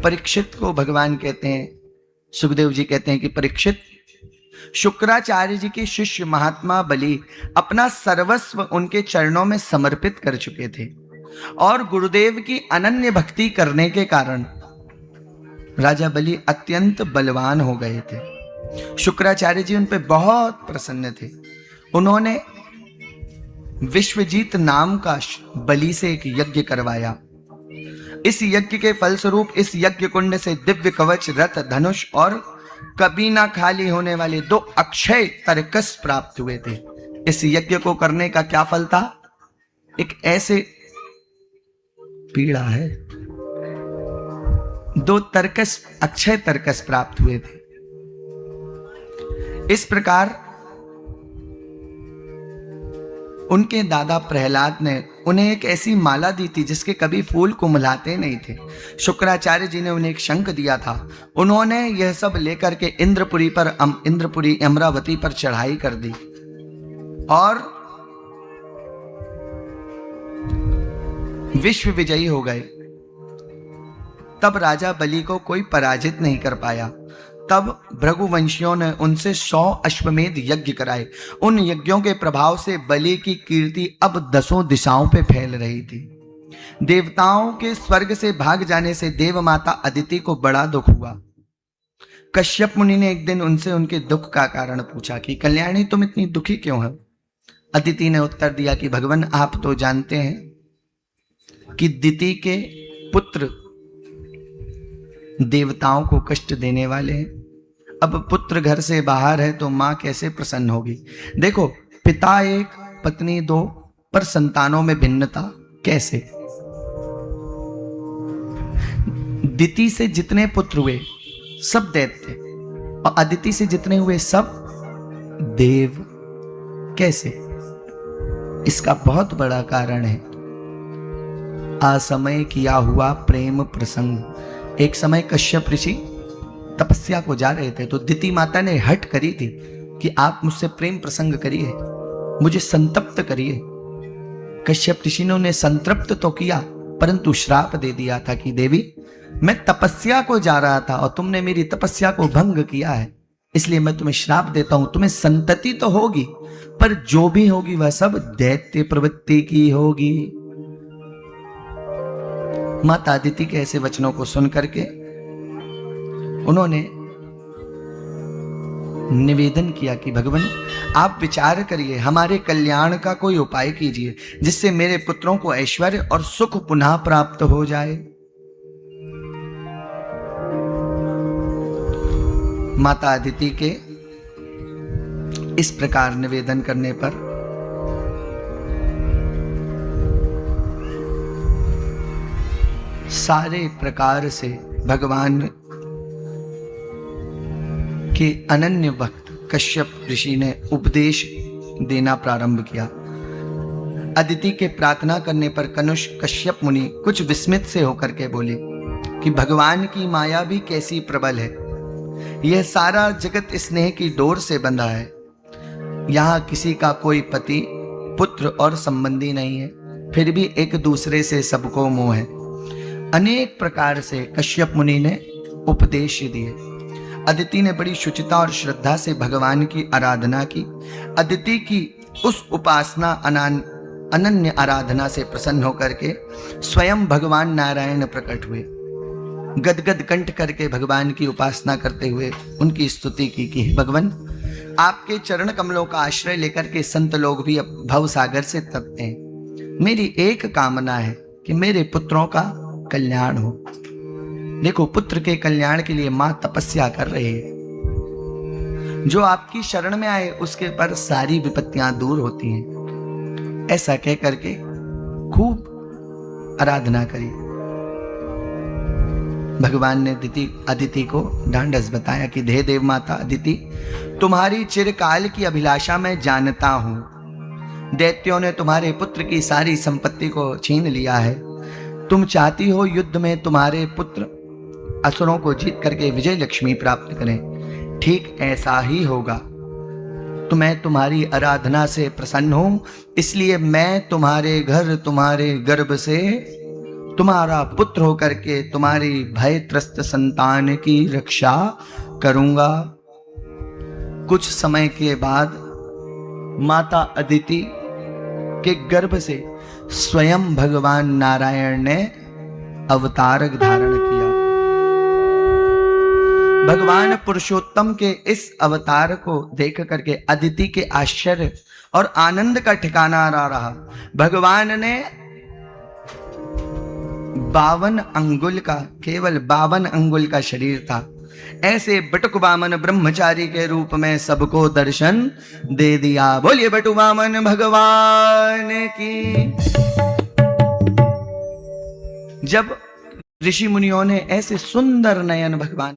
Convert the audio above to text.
परीक्षित को भगवान कहते हैं, सुखदेव जी कहते हैं कि परीक्षित, शुक्राचार्य जी के शिष्य महात्मा बलि अपना सर्वस्व उनके चरणों में समर्पित कर चुके थे और गुरुदेव की अनन्य भक्ति करने के कारण राजा बलि अत्यंत बलवान हो गए थे। शुक्राचार्य जी उन पर बहुत प्रसन्न थे। उन्होंने विश्वजीत नाम का बलि से एक यज्ञ करवाया। इस यज्ञ के फलस्वरूप इस यज्ञ कुंड से दिव्य कवच, रथ, धनुष और कभी ना खाली होने वाले 2 अक्षय तरकस प्राप्त हुए थे। इस यज्ञ को करने का क्या फल था? एक ऐसे पीड़ा है, 2 तरकस, अक्षय तरकस प्राप्त हुए थे। इस प्रकार उनके दादा प्रहलाद ने उन्हें एक ऐसी माला दी थी जिसके कभी फूल कुमलाते नहीं थे। शुक्राचार्य जी ने उन्हें एक शंख दिया था। उन्होंने यह सब लेकर के इंद्रपुरी अमरावती पर चढ़ाई कर दी और विश्व विजयी हो गए। तब राजा बलि को कोई पराजित नहीं कर पाया। तब भृगुवंशियों ने उनसे 100 अश्वमेध यज्ञ कराए। उन यज्ञों के प्रभाव से बलि की कीर्ति अब 10 दिशाओं पे फैल रही थी। देवताओं के स्वर्ग से भाग जाने से देव माता अदिति को बड़ा दुख हुआ। कश्यप मुनि ने एक दिन उनसे उनके दुख का कारण पूछा कि कल्याणी, तुम इतनी दुखी क्यों हो? अदिति ने उत्तर दिया कि भगवान, आप तो जानते हैं कि दिति के पुत्र देवताओं को कष्ट देने वाले हैं। अब पुत्र घर से बाहर है तो मां कैसे प्रसन्न होगी? देखो, पिता 1, पत्नी 2, पर संतानों में भिन्नता कैसे? दिति से जितने पुत्र हुए सब दैत्य और अदिति से जितने हुए सब देव। कैसे? इसका बहुत बड़ा कारण है असमय किया हुआ प्रेम प्रसंग। एक समय कश्यप ऋषि तपस्या को जा रहे थे तो दिति माता ने हट करी थी कि आप मुझसे प्रेम प्रसंग करिए, मुझे संतप्त करिए। कश्यप ऋषि ने उन्हें संतृप्त तो किया परंतु श्राप दे दिया था कि देवी, मैं तपस्या को जा रहा था और तुमने मेरी तपस्या को भंग किया है, इसलिए मैं तुम्हें श्राप देता हूं। तुम्हें संतति तो होगी पर जो भी होगी वह सब दैत्य प्रवृत्ति की होगी। माता अदिति के ऐसे वचनों को सुन करके उन्होंने निवेदन किया कि भगवान, आप विचार करिए, हमारे कल्याण का कोई उपाय कीजिए जिससे मेरे पुत्रों को ऐश्वर्य और सुख पुनः प्राप्त हो जाए। माता अदिति के इस प्रकार निवेदन करने पर सारे प्रकार से भगवान के अनन्य भक्त कश्यप ऋषि ने उपदेश देना प्रारंभ किया। अदिति के प्रार्थना करने पर कश्यप मुनि कुछ विस्मित से होकर के बोले कि भगवान की माया भी कैसी प्रबल है। यह सारा जगत स्नेह की डोर से बंधा है। यहाँ किसी का कोई पति, पुत्र और संबंधी नहीं है, फिर भी एक दूसरे से सबको मोह है। अनेक प्रकार से कश्यप मुनि ने उपदेश दिए। अदिति ने बड़ी शुचिता और श्रद्धा से भगवान की आराधना की। अदिति की उस उपासना अनन्य आराधना से प्रसन्न होकर के स्वयं भगवान नारायण प्रकट हुए। गदगद कंठ करके भगवान की उपासना करते हुए उनकी स्तुति की कि भगवान, आपके चरण कमलों का आश्रय लेकर के संत लोग भी अब भव सागर से तपते हैं। मेरी एक कामना है कि मेरे पुत्रों का कल्याण हो। देखो, पुत्र के कल्याण के लिए मां तपस्या कर रही है। जो आपकी शरण में आए उसके पर सारी विपत्तियां दूर होती हैं। ऐसा कह करके खूब आराधना करी। भगवान ने अदिति को ढांढस बताया कि हे देव माता अदिति, तुम्हारी चिरकाल की अभिलाषा मैं जानता हूं। दैत्यों ने तुम्हारे पुत्र की सारी संपत्ति को छीन लिया है। तुम चाहती हो युद्ध में तुम्हारे पुत्र असुरों को जीत करके विजय लक्ष्मी प्राप्त करें। ठीक ऐसा ही होगा। तो मैं तुम्हारी आराधना से प्रसन्न हूं, इसलिए मैं तुम्हारे घर, तुम्हारे गर्भ से तुम्हारा पुत्र होकर के तुम्हारी भय त्रस्त संतान की रक्षा करूंगा। कुछ समय के बाद माता अदिति के गर्भ से स्वयं भगवान नारायण ने अवतार धारण किया। भगवान पुरुषोत्तम के इस अवतार को देख करके अदिति के आश्चर्य और आनंद का ठिकाना ना रहा। भगवान ने 52 अंगुल का, केवल 52 अंगुल का शरीर था, ऐसे बटुक वामन ब्रह्मचारी के रूप में सबको दर्शन दे दिया। बोलिए बटुक वामन भगवान की। जब ऋषि मुनियों ने ऐसे सुंदर नयन भगवान